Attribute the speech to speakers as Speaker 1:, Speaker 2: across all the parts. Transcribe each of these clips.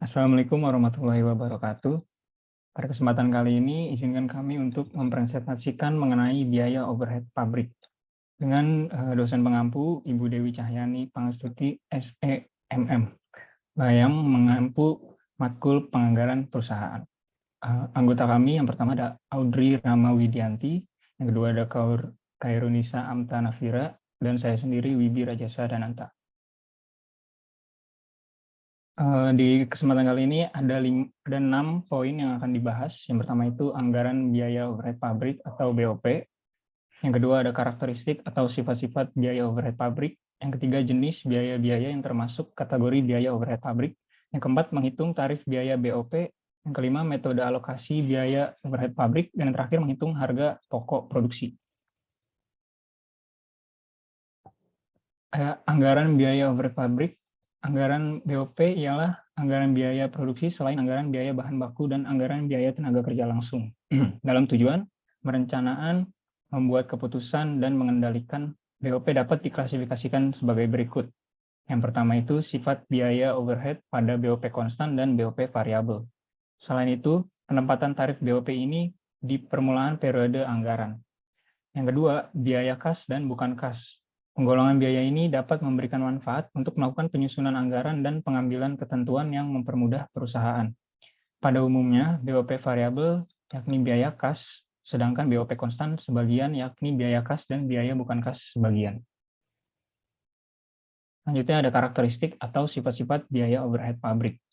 Speaker 1: Assalamualaikum warahmatullahi wabarakatuh. Pada kesempatan kali ini, izinkan kami untuk mempresentasikan mengenai biaya overhead pabrik dengan dosen pengampu Ibu Dewi Cahyani Pangestuti SEMM, yang mengampu matkul penganggaran perusahaan. Anggota kami yang pertama ada Audrey Rama Widianti, yang kedua ada Kairunisa Amta Nafira, dan saya sendiri Wibi Rajasa Dananta. Di kesempatan kali ini ada 6 poin yang akan dibahas. Yang pertama itu anggaran biaya overhead pabrik atau BOP. Yang kedua ada karakteristik atau sifat-sifat biaya overhead pabrik. Yang ketiga jenis biaya-biaya yang termasuk kategori biaya overhead pabrik. Yang keempat menghitung tarif biaya BOP. Yang kelima metode alokasi biaya overhead pabrik. Dan yang terakhir menghitung harga pokok produksi. Anggaran biaya overhead pabrik. Anggaran BOP ialah anggaran biaya produksi selain anggaran biaya bahan baku dan anggaran biaya tenaga kerja langsung. Dalam tujuan perencanaan, membuat keputusan, dan mengendalikan BOP dapat diklasifikasikan sebagai berikut. Yang pertama itu sifat biaya overhead pada BOP konstan dan BOP variabel. Selain itu, penempatan tarif BOP ini di permulaan periode anggaran. Yang kedua, biaya kas dan bukan kas. Penggolongan biaya ini dapat memberikan manfaat untuk melakukan penyusunan anggaran dan pengambilan ketentuan yang mempermudah perusahaan. Pada umumnya, BOP variabel yakni biaya kas, sedangkan BOP konstan sebagian yakni biaya kas dan biaya bukan kas sebagian. Selanjutnya ada karakteristik atau sifat-sifat biaya overhead pabrik.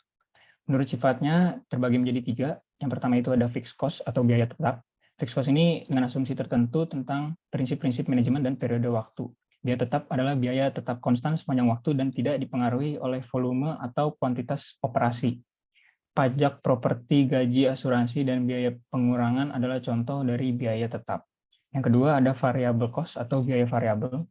Speaker 1: Menurut sifatnya terbagi menjadi 3. Yang pertama itu ada fixed cost atau biaya tetap. Fixed cost ini dengan asumsi tertentu tentang prinsip-prinsip manajemen dan periode waktu. Biaya tetap adalah biaya tetap konstan sepanjang waktu dan tidak dipengaruhi oleh volume atau kuantitas operasi. Pajak properti, gaji, asuransi, dan biaya pengurangan adalah contoh dari biaya tetap. Yang kedua ada variable cost atau biaya variabel.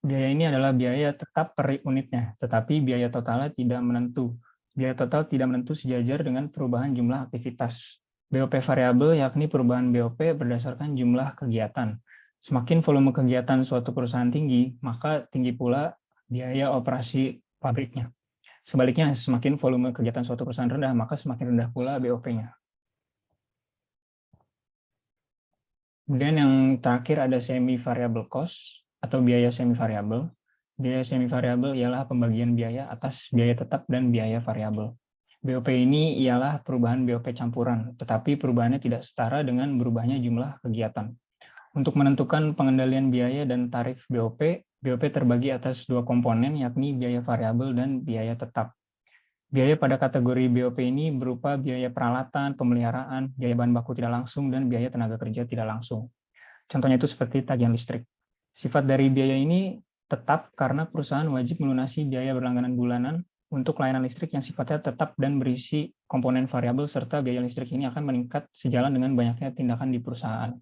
Speaker 1: Biaya ini adalah biaya tetap per unitnya, tetapi biaya totalnya tidak menentu. Biaya total tidak menentu sejajar dengan perubahan jumlah aktivitas. BOP variabel yakni perubahan BOP berdasarkan jumlah kegiatan. Semakin volume kegiatan suatu perusahaan tinggi, maka tinggi pula biaya operasi pabriknya. Sebaliknya, semakin volume kegiatan suatu perusahaan rendah, maka semakin rendah pula BOP-nya. Kemudian yang terakhir ada semi variable cost atau biaya semi variabel. Biaya semi variabel ialah pembagian biaya atas biaya tetap dan biaya variabel. BOP ini ialah perubahan BOP campuran, tetapi perubahannya tidak setara dengan berubahnya jumlah kegiatan. Untuk menentukan pengendalian biaya dan tarif BOP, BOP terbagi atas 2 komponen, yakni biaya variabel dan biaya tetap. Biaya pada kategori BOP ini berupa biaya peralatan, pemeliharaan, biaya bahan baku tidak langsung, dan biaya tenaga kerja tidak langsung. Contohnya itu seperti tagihan listrik. Sifat dari biaya ini tetap karena perusahaan wajib melunasi biaya berlangganan bulanan untuk layanan listrik yang sifatnya tetap dan berisi komponen variabel, serta biaya listrik ini akan meningkat sejalan dengan banyaknya tindakan di perusahaan.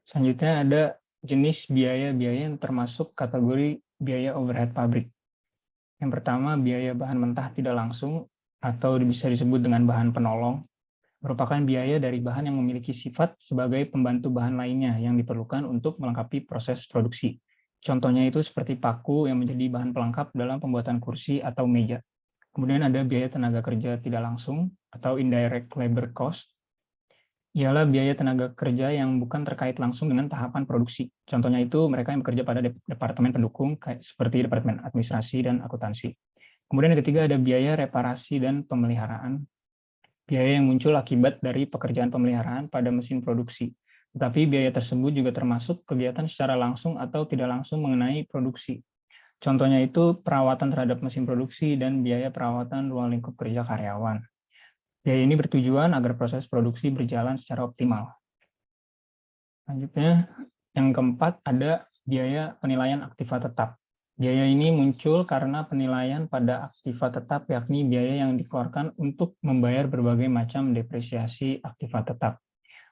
Speaker 1: Selanjutnya ada jenis biaya-biaya yang termasuk kategori biaya overhead pabrik. Yang pertama, biaya bahan mentah tidak langsung atau bisa disebut dengan bahan penolong, merupakan biaya dari bahan yang memiliki sifat sebagai pembantu bahan lainnya yang diperlukan untuk melengkapi proses produksi. Contohnya itu seperti paku yang menjadi bahan pelengkap dalam pembuatan kursi atau meja. Kemudian ada biaya tenaga kerja tidak langsung atau indirect labor cost, ialah biaya tenaga kerja yang bukan terkait langsung dengan tahapan produksi. Contohnya itu mereka yang bekerja pada departemen pendukung seperti departemen administrasi dan akuntansi. Kemudian yang ketiga ada biaya reparasi dan pemeliharaan. Biaya yang muncul akibat dari pekerjaan pemeliharaan pada mesin produksi. Tetapi biaya tersebut juga termasuk kegiatan secara langsung atau tidak langsung mengenai produksi. Contohnya itu perawatan terhadap mesin produksi dan biaya perawatan ruang lingkup kerja karyawan. Biaya ini bertujuan agar proses produksi berjalan secara optimal. Selanjutnya, yang keempat ada biaya penilaian aktiva tetap. Biaya ini muncul karena penilaian pada aktiva tetap, yakni biaya yang dikeluarkan untuk membayar berbagai macam depresiasi aktiva tetap,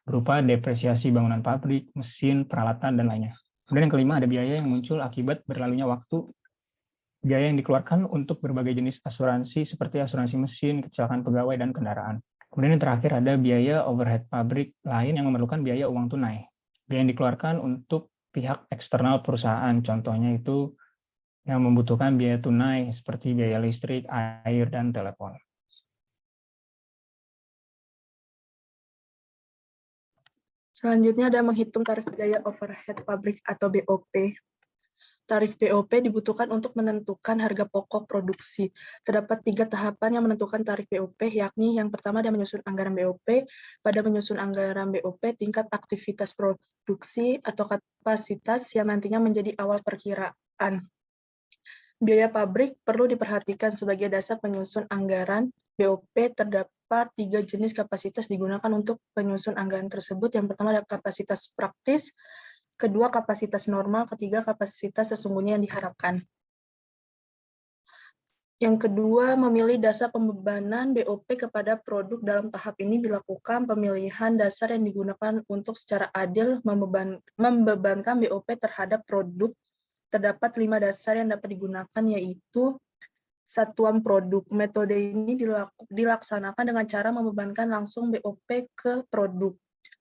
Speaker 1: berupa depresiasi bangunan pabrik, mesin, peralatan, dan lainnya. Kemudian yang kelima ada biaya yang muncul akibat berlalunya waktu, biaya yang dikeluarkan untuk berbagai jenis asuransi seperti asuransi mesin, kecelakaan pegawai, dan kendaraan. Kemudian yang terakhir ada biaya overhead pabrik lain yang memerlukan biaya uang tunai. Biaya yang dikeluarkan untuk pihak eksternal perusahaan, contohnya itu yang membutuhkan biaya tunai seperti biaya listrik, air, dan telepon.
Speaker 2: Selanjutnya ada menghitung tarif biaya overhead pabrik atau BOP. Tarif BOP dibutuhkan untuk menentukan harga pokok produksi. Terdapat 3 tahapan yang menentukan tarif BOP, yakni yang pertama ada menyusun anggaran BOP. Pada menyusun anggaran BOP, tingkat aktivitas produksi atau kapasitas yang nantinya menjadi awal perkiraan. Biaya pabrik perlu diperhatikan sebagai dasar penyusun anggaran BOP. Terdapat 3 jenis kapasitas digunakan untuk penyusun anggaran tersebut. Yang pertama adalah kapasitas praktis, kedua kapasitas normal, ketiga kapasitas sesungguhnya yang diharapkan. Yang kedua, memilih dasar pembebanan BOP kepada produk. Dalam tahap ini dilakukan pemilihan dasar yang digunakan untuk secara adil membebankan BOP terhadap produk. Terdapat 5 dasar yang dapat digunakan, yaitu satuan produk. Metode ini dilaksanakan dengan cara membebankan langsung BOP ke produk.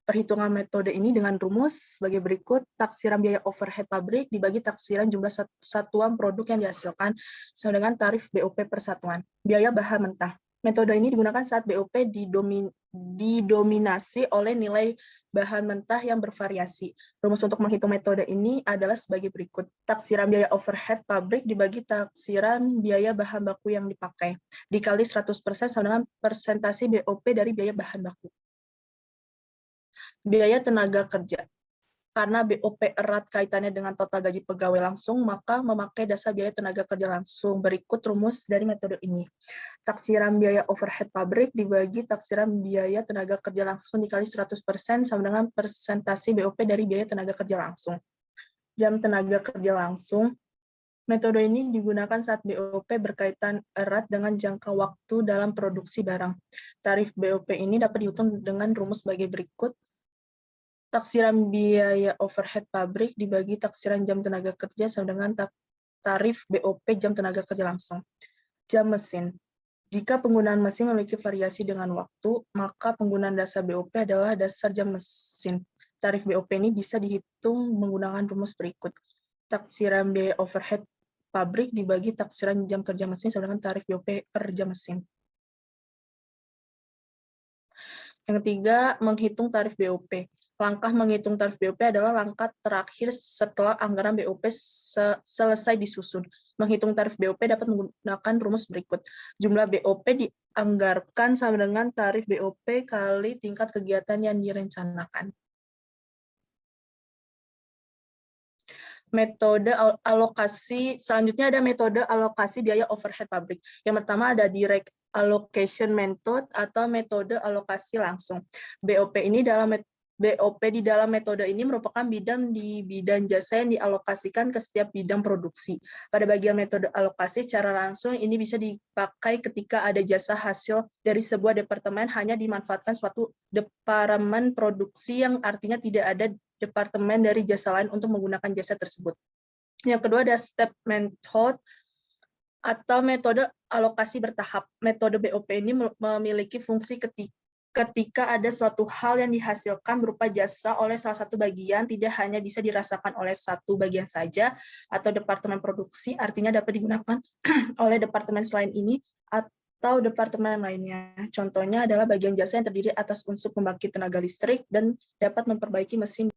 Speaker 2: Perhitungan metode ini dengan rumus sebagai berikut: taksiran biaya overhead pabrik dibagi taksiran jumlah satuan produk yang dihasilkan sama dengan tarif BOP per satuan. Biaya bahan mentah. Metode ini digunakan saat BOP didominasi oleh nilai bahan mentah yang bervariasi. Rumus untuk menghitung metode ini adalah sebagai berikut: taksiran biaya overhead pabrik dibagi taksiran biaya bahan baku yang dipakai dikali 100% sama dengan persentase BOP dari biaya bahan baku. Biaya tenaga kerja. Karena BOP erat kaitannya dengan total gaji pegawai langsung, maka memakai dasar biaya tenaga kerja langsung. Berikut rumus dari metode ini. Taksiran biaya overhead pabrik dibagi taksiran biaya tenaga kerja langsung dikali 100% sama dengan persentase BOP dari biaya tenaga kerja langsung. Jam tenaga kerja langsung. Metode ini digunakan saat BOP berkaitan erat dengan jangka waktu dalam produksi barang. Tarif BOP ini dapat dihitung dengan rumus sebagai berikut: taksiran biaya overhead pabrik dibagi taksiran jam tenaga kerja sama dengan tarif BOP jam tenaga kerja langsung. Jam mesin. Jika penggunaan mesin memiliki variasi dengan waktu, maka penggunaan dasar BOP adalah dasar jam mesin. Tarif BOP ini bisa dihitung menggunakan rumus berikut: taksiran biaya overhead pabrik dibagi taksiran jam kerja mesin sama dengan tarif BOP per jam mesin. Yang ketiga, menghitung tarif BOP. Langkah menghitung tarif BOP adalah langkah terakhir setelah anggaran BOP selesai disusun. Menghitung tarif BOP dapat menggunakan rumus berikut: jumlah BOP dianggarkan sama dengan tarif BOP kali tingkat kegiatan yang direncanakan. Metode alokasi, selanjutnya ada metode alokasi biaya overhead pabrik. Yang pertama ada direct allocation method atau metode alokasi langsung. BOP di dalam metode ini merupakan bidang di bidang jasa yang dialokasikan ke setiap bidang produksi. Pada bagian metode alokasi secara langsung ini bisa dipakai ketika ada jasa hasil dari sebuah departemen hanya dimanfaatkan suatu departemen produksi, yang artinya tidak ada departemen dari jasa lain untuk menggunakan jasa tersebut. Yang kedua ada step method atau metode alokasi bertahap. Metode BOP ini memiliki fungsi ketika ada suatu hal yang dihasilkan berupa jasa oleh salah satu bagian, tidak hanya bisa dirasakan oleh satu bagian saja atau departemen produksi, artinya dapat digunakan oleh departemen selain ini atau departemen lainnya. Contohnya adalah bagian jasa yang terdiri atas unsur pembangkit tenaga listrik dan dapat memperbaiki mesin.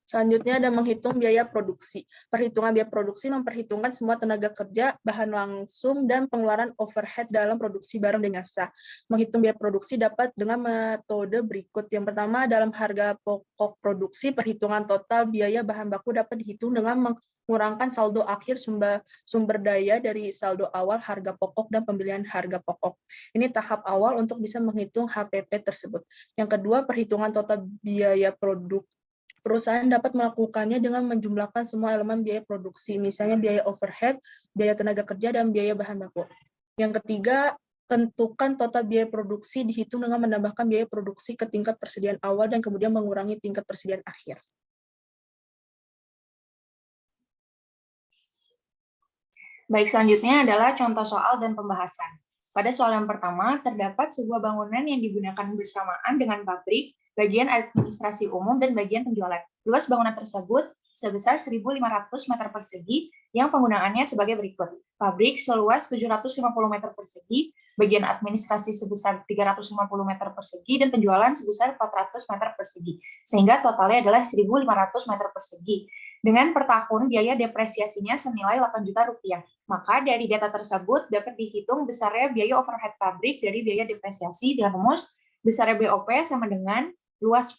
Speaker 2: Selanjutnya ada menghitung biaya produksi. Perhitungan biaya produksi memperhitungkan semua tenaga kerja, bahan langsung, dan pengeluaran overhead dalam produksi barang dan jasa. Menghitung biaya produksi dapat dengan metode berikut. Yang pertama, dalam harga pokok produksi, perhitungan total biaya bahan baku dapat dihitung dengan mengurangkan saldo akhir sumber daya dari saldo awal harga pokok dan pembelian harga pokok. Ini tahap awal untuk bisa menghitung HPP tersebut. Yang kedua, perhitungan total biaya produk. Perusahaan dapat melakukannya dengan menjumlahkan semua elemen biaya produksi, misalnya biaya overhead, biaya tenaga kerja, dan biaya bahan baku. Yang ketiga, tentukan total biaya produksi dihitung dengan menambahkan biaya produksi ke tingkat persediaan awal dan kemudian mengurangi tingkat persediaan akhir.
Speaker 3: Baik, selanjutnya adalah contoh soal dan pembahasan. Pada soal yang pertama, terdapat sebuah bangunan yang digunakan bersamaan dengan pabrik bagian administrasi umum, dan bagian penjualan. Luas bangunan tersebut sebesar 1.500 meter persegi yang penggunaannya sebagai berikut. Pabrik seluas 750 meter persegi, bagian administrasi sebesar 350 meter persegi, dan penjualan sebesar 400 meter persegi. Sehingga totalnya adalah 1.500 meter persegi. Dengan per tahun biaya depresiasinya senilai 8 juta rupiah. Maka dari data tersebut dapat dihitung besarnya biaya overhead pabrik dari biaya depresiasi dengan rumus besarnya BOP sama dengan luas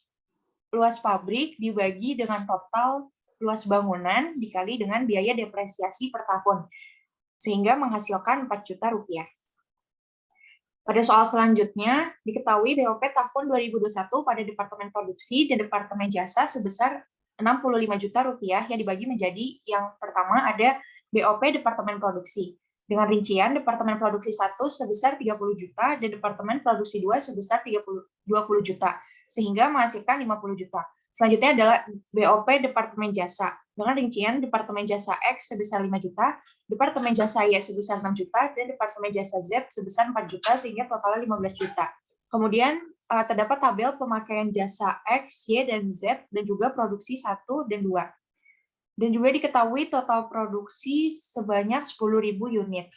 Speaker 3: pabrik dibagi dengan total luas bangunan dikali dengan biaya depresiasi per tahun, sehingga menghasilkan 4 juta rupiah. Pada soal selanjutnya, diketahui BOP tahun 2021 pada Departemen Produksi dan Departemen Jasa sebesar 65 juta rupiah yang dibagi menjadi yang pertama ada BOP Departemen Produksi. Dengan rincian, Departemen Produksi 1 sebesar 30 juta dan Departemen Produksi 2 sebesar 20 juta, sehingga menghasilkan 50 juta. Selanjutnya adalah BOP Departemen Jasa. Dengan rincian, Departemen Jasa X sebesar 5 juta, Departemen Jasa Y sebesar 6 juta, dan Departemen Jasa Z sebesar 4 juta, sehingga totalnya 15 juta. Kemudian, terdapat tabel pemakaian jasa X, Y, dan Z, dan juga produksi 1 dan 2. Dan juga diketahui total produksi sebanyak 10.000 unit.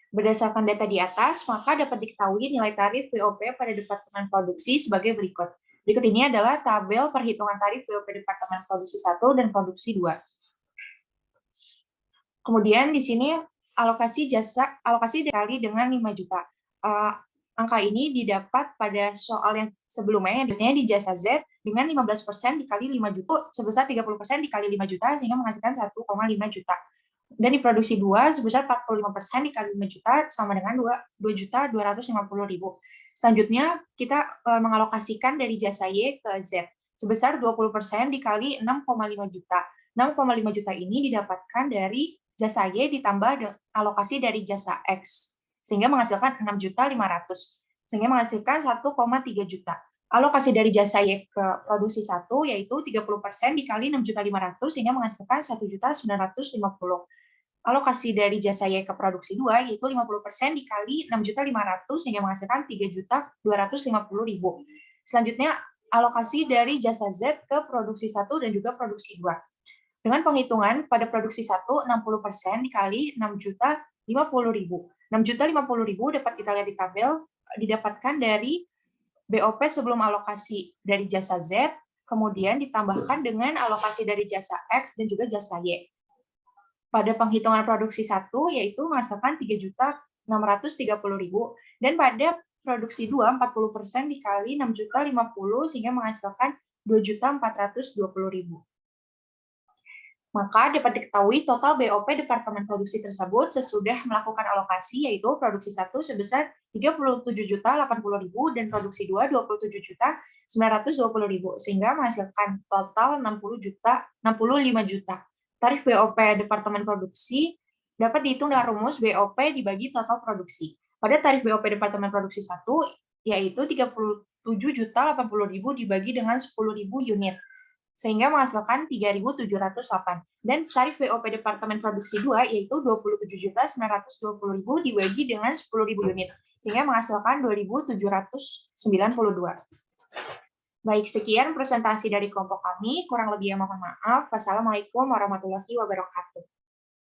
Speaker 3: Berdasarkan data di atas, maka dapat diketahui nilai tarif BOP pada Departemen Produksi sebagai berikut. Berikut ini adalah tabel perhitungan tarif BOP Departemen Produksi 1 dan Produksi 2. Kemudian di sini alokasi dikali dengan 5 juta. Angka ini didapat pada soal yang sebelumnya, yang di jasa Z dengan 15% dikali 5 juta, sebesar 30% dikali 5 juta, sehingga menghasilkan 1,5 juta. Dan di produksi 2 sebesar 45% dikali 5 juta, sama dengan 2.250.000. Selanjutnya, kita mengalokasikan dari jasa Y ke Z, sebesar 20% dikali 6,5 juta. 6,5 juta ini didapatkan dari jasa Y ditambah alokasi dari jasa X, sehingga menghasilkan 6.500.000, sehingga menghasilkan 1,3 juta. Alokasi dari jasa Y ke produksi 1 yaitu 30% dikali 6.500.000, sehingga menghasilkan 1.950.000. Alokasi dari jasa Y ke produksi 2 yaitu 50% dikali 6.500.000, sehingga menghasilkan 3.250.000. Selanjutnya, alokasi dari jasa Z ke produksi 1 dan juga produksi 2. Dengan penghitungan pada produksi 1, 60% dikali 6.050.000. 6.050.000 dapat kita lihat di tabel, didapatkan dari BOP sebelum alokasi dari jasa Z, kemudian ditambahkan dengan alokasi dari jasa X dan juga jasa Y. Pada penghitungan produksi 1, yaitu menghasilkan 3.630.000, dan pada produksi 2, 40% dikali 6.050.000, sehingga menghasilkan 2.420.000. Maka dapat diketahui total BOP Departemen Produksi tersebut sesudah melakukan alokasi, yaitu produksi 1 sebesar 37.080.000 dan produksi 2 27.920.000, sehingga menghasilkan total 65 juta. Tarif BOP Departemen Produksi dapat dihitung dengan rumus BOP dibagi total produksi. Pada tarif BOP Departemen Produksi 1, yaitu 37.080.000 dibagi dengan 10.000 unit, sehingga menghasilkan 3.708. Dan tarif BOP Departemen Produksi 2 yaitu 27.920.000 dibagi dengan 10.000 unit, sehingga menghasilkan 2.792. Baik, sekian presentasi dari kelompok kami. Kurang lebihnya mohon maaf. Wassalamualaikum warahmatullahi wabarakatuh.